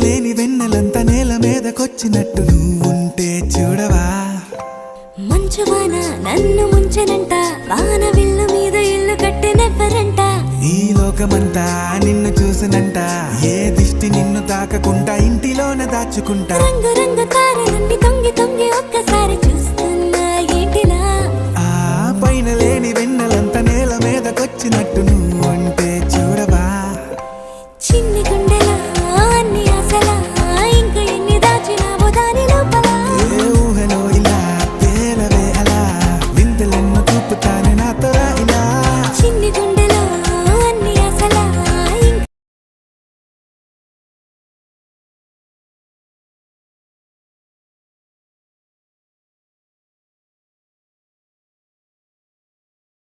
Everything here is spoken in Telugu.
లేని వెన్నెలంతా నేల మీదకొచ్చినట్టు నువ్వుంటే చూడవా. మంచువాన నన్ను ముంచెనంట, వాన విల్లు మీద ఇల్లు కట్టినెవ్వరంట. ఈ లోకమంతా నిన్ను చూసినంట, ఏ దిష్టి నిన్ను తాకకుండా ఇంటిలోన దాచుకుంటా. రంగు రంగు తారలన్నీ తొంగి తొంగి ఒక్కసారి